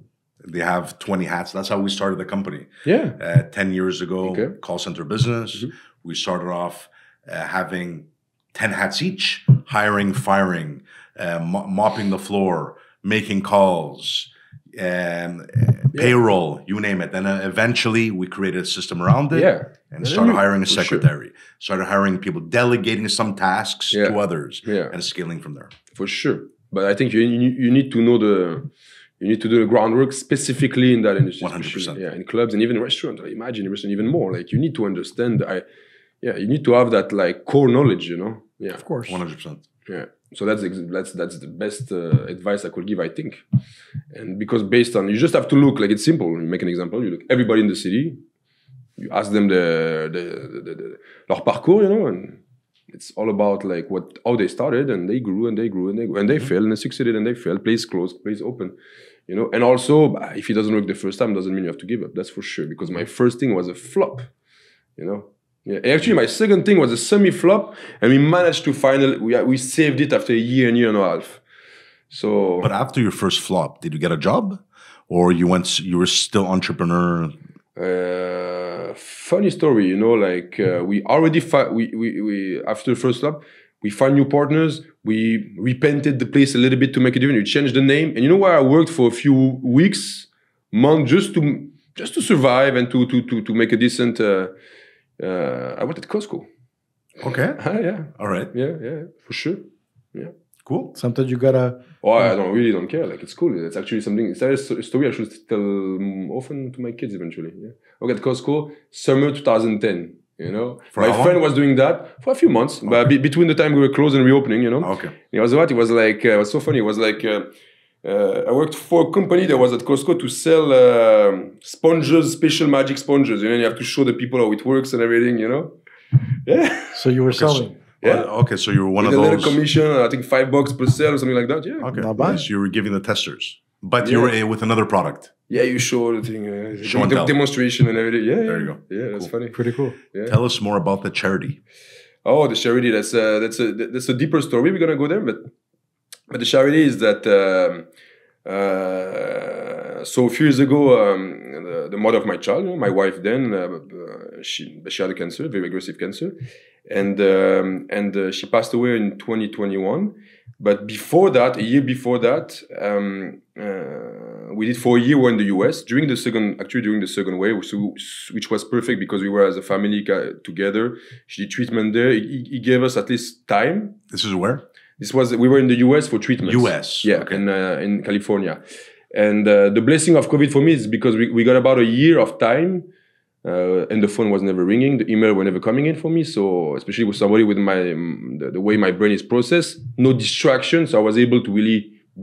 They have 20 hats. That's how we started the company. Yeah. 10 years ago, call center business. We started off having 10 hats each, hiring, firing, mopping the floor, making calls, payroll, you name it. Then eventually we created a system around it and started hiring a secretary, started hiring people, delegating some tasks to others and scaling from there. For sure. But I think you need to know you need to do the groundwork specifically in that industry. 100%. Yeah, in clubs and even restaurants. I imagine in restaurant even more. Like you need to understand. You need to have that like core knowledge. You know. Yeah, of course. 100%. Yeah. So that's the best advice I could give, I think. And because based on, you just have to look, like it's simple. You make an example. You look everybody in the city. You ask them their parcours, you know, and it's all about like how they started, and they grew and they grew and they grew and they failed and they succeeded and they failed. Place closed, place open, you know. And also, if it doesn't work the first time, doesn't mean you have to give up. That's for sure. Because my first thing was a flop, you know. Yeah, actually, my second thing was a semi-flop, and we managed to we saved it after a year and a half. So, but after your first flop, did you get a job, or you were still entrepreneur? Funny story, you know, like we already we after the first flop, we found new partners. We repainted the place a little bit to make it different. We changed the name, and you know where I worked for a few weeks, months, just to survive and to make a decent. I worked at Costco. Okay. Yeah. All right. Yeah, for sure. Yeah. Cool. Sometimes you gotta. Oh, I don't care. Like it's cool. It's actually something. It's a story I should tell often to my kids eventually. Yeah. I worked at Costco, summer 2010. You know, my friend was doing that for a few months, but between the time we were closed and reopening, you know. Okay. It was like it was so funny. It was like. I worked for a company that was at Costco to sell sponges, special magic sponges. You know, you have to show the people how it works and everything, you know? Yeah. So you were selling? Okay, so you were one of those. A little commission, I think $5 per sale or something like that, yeah. Okay, not bad. So you were giving the testers. But you were with another product. Yeah, you show the thing, Show and tell. demonstration and everything. Yeah, There you go. Yeah, that's Cool. funny. Pretty cool. Yeah. Tell us more about the charity. Oh, the charity. That's a deeper story. We're gonna go there, but the charity is that. So a few years ago, the mother of my child, my wife, then she had a cancer, very aggressive cancer, and she passed away in 2021. But before that, a year before that, we did for a year. We were in the US during the second wave, which was perfect because we were as a family together. She did treatment there. He gave us at least time. This is where? We were in the US for treatment. US, yeah, okay. In California, and the blessing of COVID for me is because we got about a year of time, and the phone was never ringing, the email were never coming in for me. So especially with somebody with the way my brain is processed, no distraction. So I was able to really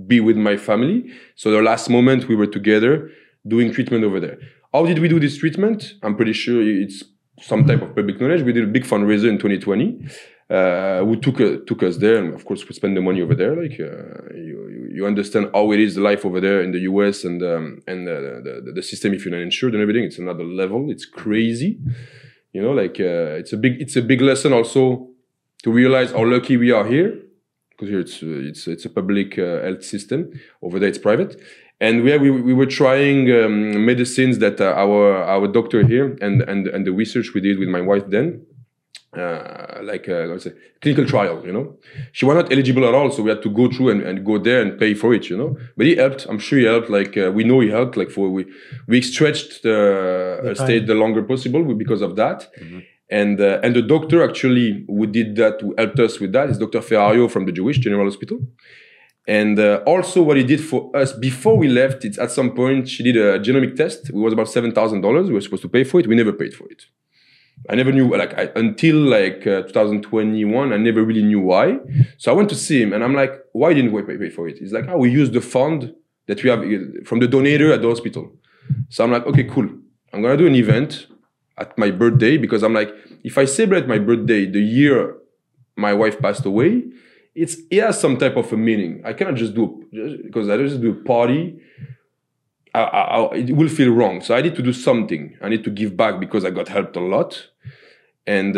be with my family. So the last moment we were together doing treatment over there. How did we do this treatment? I'm pretty sure it's some type of public knowledge. We did a big fundraiser in 2020. Who took us there, and of course we spend the money over there. Like you understand how it is, the life over there in the US, and the system if you're not insured and everything. It's another level. It's crazy, you know. Like it's a big lesson also to realize how lucky we are here, because here it's a public health system. Over there it's private, and we were trying medicines that our doctor here and the research we did with my wife then. Clinical trial, you know. She was not eligible at all, so we had to go through and go there and pay for it, you know. But he helped. I'm sure he helped. Like we know he helped. Like we stretched the stay the longer possible because of that. Mm-hmm. And the doctor actually who did that, who helped us with that, is Dr. Ferrario from the Jewish General Hospital. And also what he did for us before we left, it's at some point she did a genomic test. It was about $7,000. We were supposed to pay for it. We never paid for it. I never knew, until 2021, I never really knew why. So I went to see him and I'm like, why didn't we pay for it? He's like, we use the fund that we have from the donator at the hospital. So I'm like, okay, cool. I'm going to do an event at my birthday, because I'm like, if I celebrate my birthday the year my wife passed away, it has some type of a meaning. I cannot just because I just do a party. It will feel wrong. So I need to do something. I need to give back because I got helped a lot. And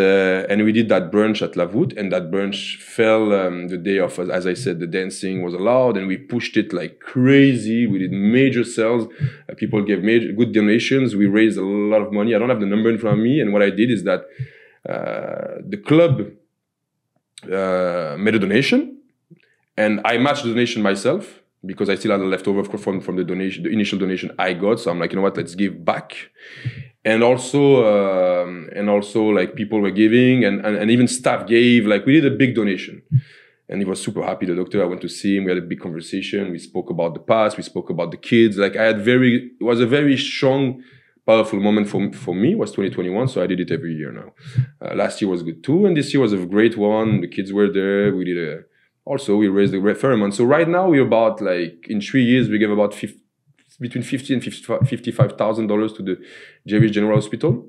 we did that brunch at La Voûte, and that brunch fell the day of, as I said, the dancing was allowed, and we pushed it like crazy. We did major sales. People gave good donations. We raised a lot of money. I don't have the number in front of me. And what I did is that the club made a donation, and I matched the donation myself, because I still had a leftover from the donation, the initial donation I got. So I'm like, you know what, let's give back. And also like people were giving, and even staff gave. Like we did a big donation, and he was super happy. The doctor, I went to see him. We had a big conversation. We spoke about the past. We spoke about the kids. Like it was a very strong, powerful moment for me. It was 2021, so I did it every year now. Last year was good too, and this year was a great one. The kids were there. We did also, we raised a fair amount. So right now we're about, like, in 3 years, we gave about between $50,000 and $55,000 to the Jewish General Hospital.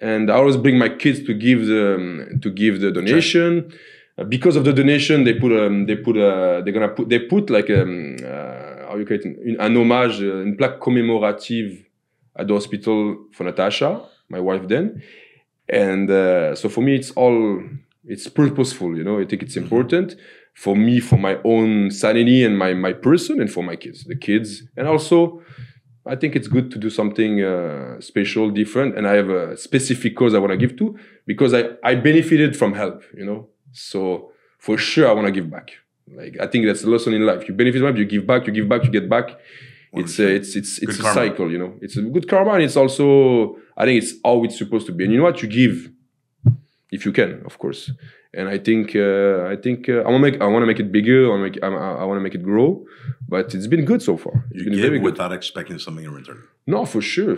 And I always bring my kids to give the donation. Because of the donation, they put like how you call it, an hommage, une plaque commémorative at the hospital for Natasha, my wife then. And so for me, it's purposeful, you know. I think it's important for me, for my own sanity and my person, and for my kids, and also I think it's good to do something special, different, and I have a specific cause I want to give to, because I benefited from help, you know. So for sure I want to give back. Like, I think that's a lesson in life. You benefit from it, you give back, you get back. It's a cycle, you know. It's a good karma, and it's also, I think it's how it's supposed to be. And you know what, you give if you can, of course. And I think I want to make it bigger. I want to make it grow, but it's been good so far. You give without expecting something in return. No, for sure,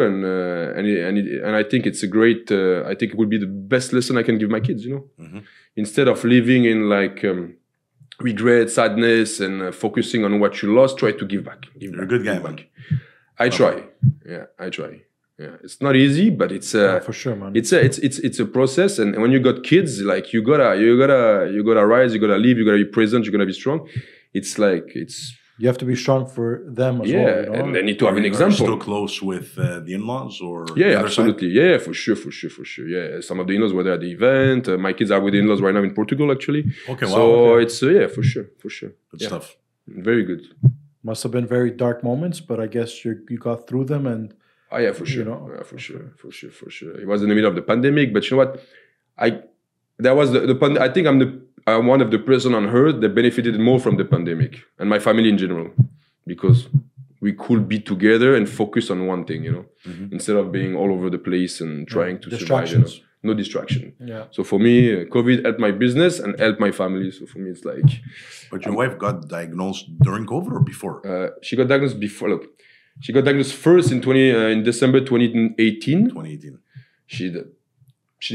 and I think it's a great. I think it would be the best lesson I can give my kids. You know, instead of living in like regret, sadness, and focusing on what you lost, try to give back. You're a good guy, man. I try. Yeah, I try. Yeah, it's not easy, but it's for sure, man. It's a process, and when you got kids, like you gotta rise, you gotta live, you gotta be present, you gotta be strong. It's like you have to be strong for them as well. Yeah, You know? and they need to have an Are you example. still close with the in-laws or Yeah, the other absolutely. Yeah, for sure. Yeah, some of the in-laws were there at the event. My kids are with the in-laws right now in Portugal, actually. Side? Okay, wow. So Okay. it's yeah, for sure. Good Yeah. stuff. Very good. Must have been very dark moments, but I guess you got through them, and Oh yeah, for sure. know, For sure. It was in the middle of the pandemic, but you know what? I think I'm one of the person on earth that benefited more from the pandemic and my family in general, because we could be together and focus on one thing, instead of being all over the place and trying to survive. No distraction. Yeah. So for me, COVID helped my business and helped my family. So for me, it's like. But your wife got diagnosed during COVID or before? She got diagnosed before. Look, she got diagnosed first in December 2018. 2018. She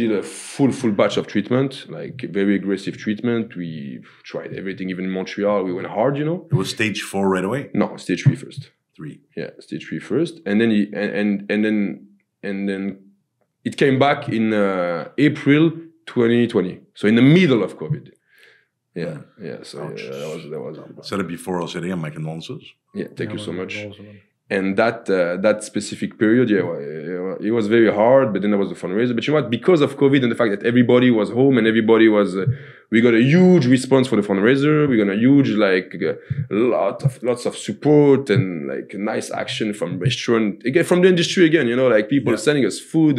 did a full batch of treatment, like very aggressive treatment. We tried everything, even in Montreal. We went hard, It was stage 4 right away? No, stage 3 first. 3. Yeah, stage 3 first, and then and then it came back in April 2020. So in the middle of COVID. Yeah. So that was. Said it before. I'll say it again. My condolences. Yeah, thank you so much. And that specific period, it was very hard. But then there was the fundraiser. But you know what? Because of COVID and the fact that everybody was home and everybody was, we got a huge response for the fundraiser. We got a huge lots of support and like nice action from restaurant again, from the industry again. Like people sending us food.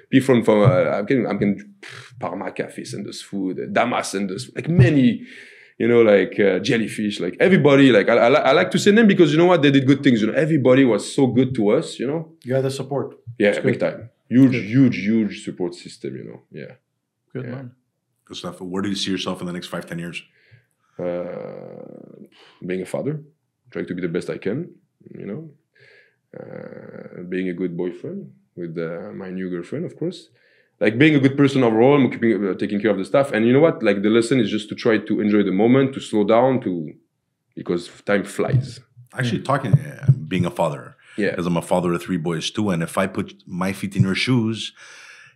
People from I'm getting Parma Cafe send us food. Damas send us like many. Like jellyfish, like everybody, like I like to send them because you know what, they did good things. Everybody was so good to us. You had the support. Yeah, big time. Huge support system. Yeah. Good man. Good stuff. Where do you see yourself in the next 5-10 years? Being a father, trying to be the best I can. Being a good boyfriend with my new girlfriend, of course. Like being a good person overall, taking care of the stuff. And you know what? Like the lesson is just to try to enjoy the moment, to slow down, because time flies. Actually, being a father. Yeah. Because I'm a father of 3 boys too. And if I put my feet in your shoes,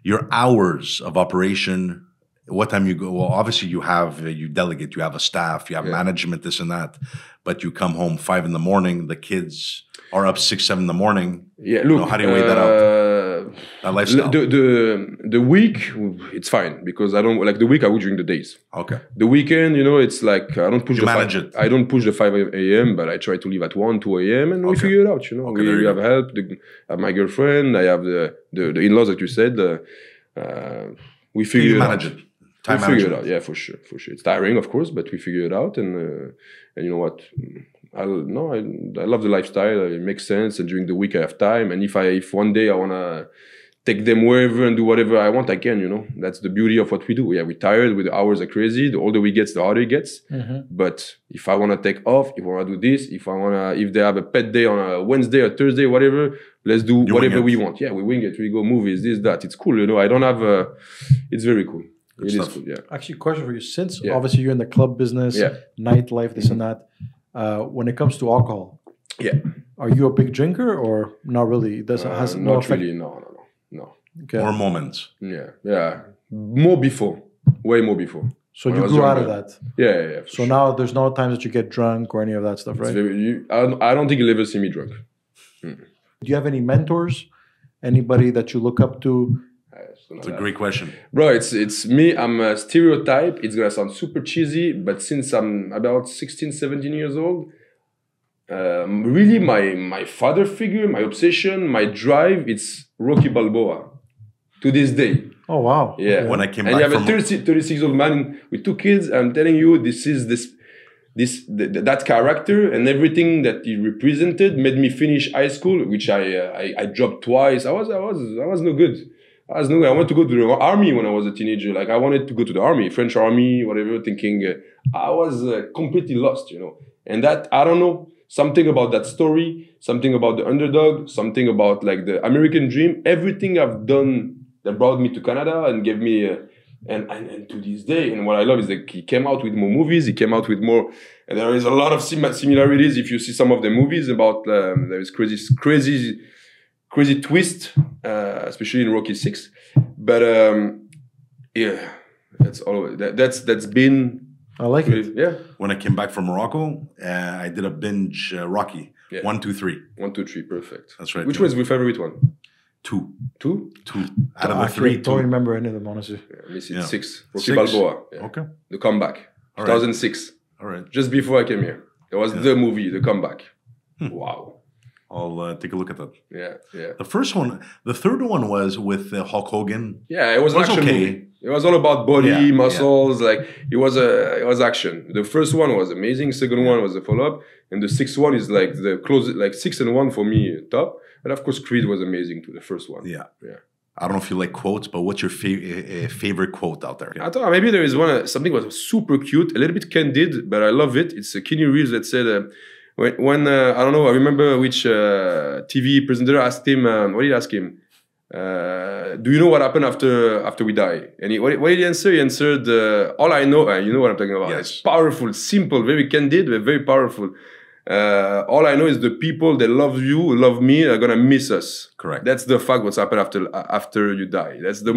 your hours of operation, what time you go, well, obviously you delegate, you have a staff, you have management, this and that. But you come home 5 a.m, the kids are up 6, 7 a.m. Yeah, look. How do you weigh that out? That lifestyle. The week, it's fine because I don't like the week. I would during the days. Okay. The weekend, it's like I don't push I don't push the 5 a.m. But I try to leave at 1, 2 a.m. and we figure it out. Okay, we have help. I have my girlfriend. I have the in-laws that you said. We figure it out. Time we figure it out. Yeah, for sure. It's tiring, of course, but we figure it out. And you know what? I love the lifestyle. It makes sense. And during the week I have time. And if one day I wanna take them wherever and do whatever I want, I can. That's the beauty of what we do. Yeah, we're tired. The hours are crazy. The older we get, the harder it gets. But if I wanna take off, if I wanna do this, if they have a pet day on a Wednesday or Thursday, whatever, let's do whatever we want. Yeah, we wing it. We go movies, this, that. It's cool. I don't have. It's very cool. It is cool. Yeah. Actually, question for you. Since obviously you're in the club business, nightlife, this and that. When it comes to alcohol, are you a big drinker or not really? Has no effect? Really. No. Okay. More moments. Yeah. More before, way more before. So you grew out of that. Yeah. So now there's no times that you get drunk or any of that stuff, right? I don't think you'll ever see me drunk. Do you have any mentors? Anybody that you look up to? It's a great question. Bro, it's me. I'm a stereotype. It's going to sound super cheesy, but since I'm about 16, 17 years old, really my father figure, my obsession, my drive, it's Rocky Balboa. To this day. Oh, wow. Yeah. When I came and back you have a 36-year-old man with 2 kids. I'm telling you, that character and everything that he represented made me finish high school, which I dropped twice. I was no good. I wanted to go to the army when I was a teenager. Like I wanted to go to the army, French army, whatever, thinking I was completely lost, And that, I don't know, something about that story, something about the underdog, something about like the American dream, everything I've done that brought me to Canada and gave me, and to this day. And what I love is that he came out with more movies. He came out with more, and there is a lot of similarities. If you see some of the movies about, there is crazy twist, especially in Rocky 6. But yeah, that's all. That's been I like it. Yeah. When I came back from Morocco, I did a binge Rocky. Yeah. 1, 2, 3. 1, 2, 3, perfect. That's right. Which was your favorite one? 2. 2? 2. Out of the Actually, 3, don't 2. remember any of them, honestly. Yeah, me see Yeah. 6. Rocky 6. Balboa. Yeah. Okay. The Comeback. All right. 2006. All right. Just before I came here. It was the movie, The Comeback. Wow. I'll take a look at that. Yeah, yeah. The first one, the third one was with Hulk Hogan. Yeah, it was an action movie. It was all about body, muscles, like it was action. The first one was amazing, second one was a follow-up, and the sixth one is like the close, like 6 and 1 for me, top. And of course Creed was amazing too, the first one. Yeah. Yeah. I don't know if you like quotes, but what's your favorite quote out there? I thought maybe there is one, something was super cute, a little bit candid, but I love it. It's a Kenny Reeves that said, when I don't know, I remember which TV presenter asked him, what did he ask him? Do you know what happened after we die? And what did he answer? He answered, all I know, you know what I'm talking about. Yes. It's powerful, simple, very candid, but very powerful. All I know is the people that love you, love me, are gonna miss us. Correct. That's the fact. What's happened after you die. That's the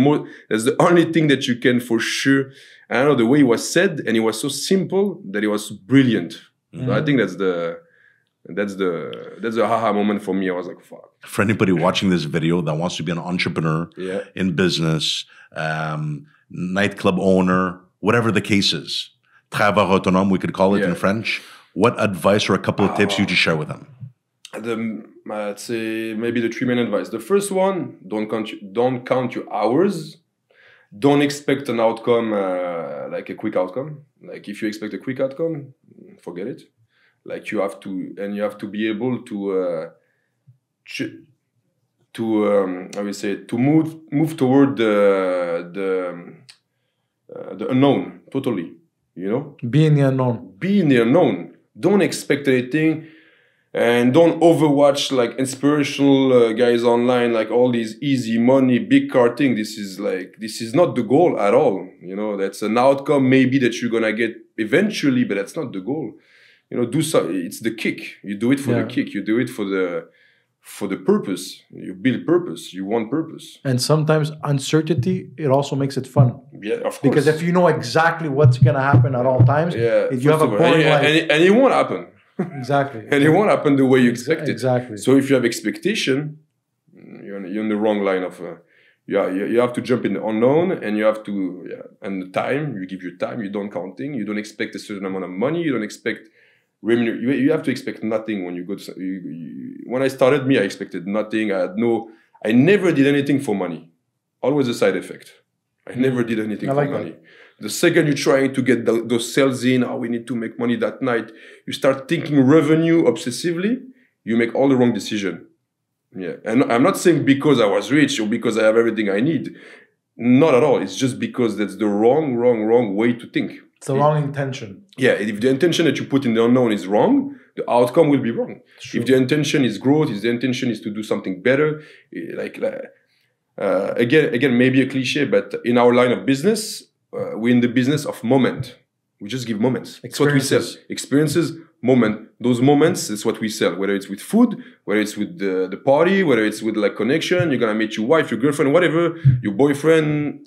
only thing that you can for sure. I don't know the way it was said, and it was so simple that it was brilliant. So I think that's the haha moment for me. I was like, fuck. For anybody watching this video that wants to be an entrepreneur in business, nightclub owner, whatever the case is, travailleur autonome, we could call it in French. What advice or a couple of tips you just share with them? I'd say maybe the 3 main advice. The first one: don't count your hours. Don't expect an outcome like a quick outcome. Like if you expect a quick outcome, forget it. Like you have to be able to move toward the unknown totally. You know, be in the unknown. Be in the unknown. Don't expect anything, and don't overwatch like inspirational guys online, like all these easy money, big car thing. This is not the goal at all. You know, that's an outcome maybe that you're gonna get eventually, but that's not the goal. You know, it's the kick. You do it for the kick. You do it for the purpose. You build purpose. You want purpose. And sometimes uncertainty, it also makes it fun. Yeah, of course. Because if you know exactly what's going to happen at all times, you have a boring life. And it won't happen. Exactly. And it won't happen the way you expect it. Exactly. So if you have expectation, you're in the wrong line of... you have to jump in the unknown, and you have to... and the time, you give your time, you don't counting, you don't expect a certain amount of money, you don't expect... You have to expect nothing when you go to... when I started, I expected nothing. I never did anything for money. Always a side effect. I never did anything for money. The second you're trying to get those sales in, we need to make money that night, you start thinking revenue obsessively, you make all the wrong decision. Yeah, and I'm not saying because I was rich or because I have everything I need. Not at all. It's just because that's the wrong way to think. It's the wrong intention. Yeah, if the intention that you put in the unknown is wrong, the outcome will be wrong. If the intention is growth, if the intention is to do something better, again, maybe a cliche, but in our line of business, we're in the business of moment. We just give moments. It's what we sell. Experiences, moment. Those moments, that's what we sell. Whether it's with food, whether it's with the party, whether it's with like connection, you're gonna meet your wife, your girlfriend, whatever, your boyfriend.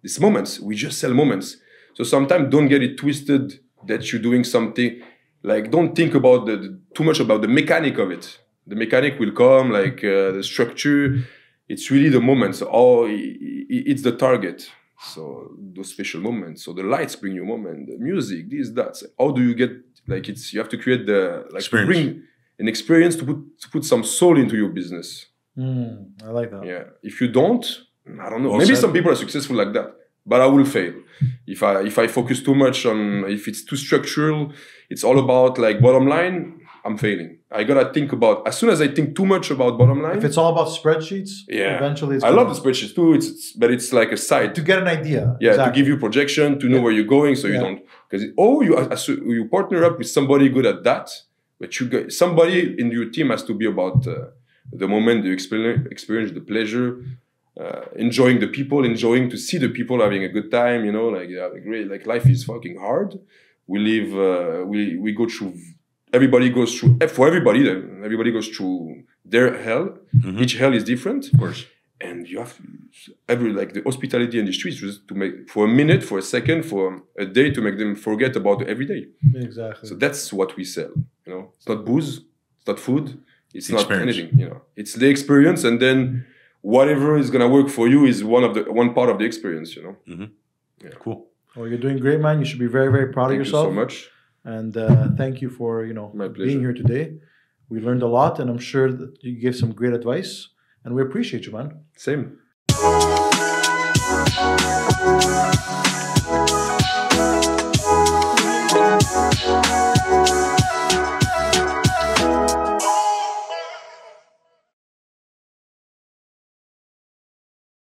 It's moments. We just sell moments. So sometimes don't get it twisted that you're doing something, like don't think about too much about the mechanic of it. The mechanic will come, like the structure. It's really the moments. It's the target. So those special moments. So the lights bring you moment, the music, this, that. How do you get, like you have to create bring an experience to put some soul into your business. I like that. Yeah. If you don't, I don't know. Maybe some people are successful like that. But I will fail if I focus too much on, if it's too structural, it's all about like bottom line, I'm failing. I gotta think about, as soon as I think too much about bottom line. If it's all about spreadsheets, eventually I love the spardsheets too, but it's like a side. To get an idea. Yeah, to give you projection, to know where you're going, so you don't, because you partner up with somebody good at that, but somebody in your team has to be about the moment, the experience, the pleasure, enjoying the people, enjoying to see the people having a good time, you know, like great, like life is fucking hard. We live, we go through, everybody goes through their hell. Each hell is different. Of course. And you have like the hospitality industry is just to make for a minute, for a second, for a day to make them forget about the everyday. Exactly. So that's what we sell. You know, it's not booze, it's not food, it's not Experience. anything. You know, it's the experience, and then whatever is gonna work for you is one part of the experience. You know. Mm-hmm. Yeah. Cool. Well, you're doing great, man. You should be very, very proud Thank of yourself. you so much. And thank you for My pleasure. being here today. We learned a lot, and I'm sure that you gave some great advice. And we appreciate you, man. Same.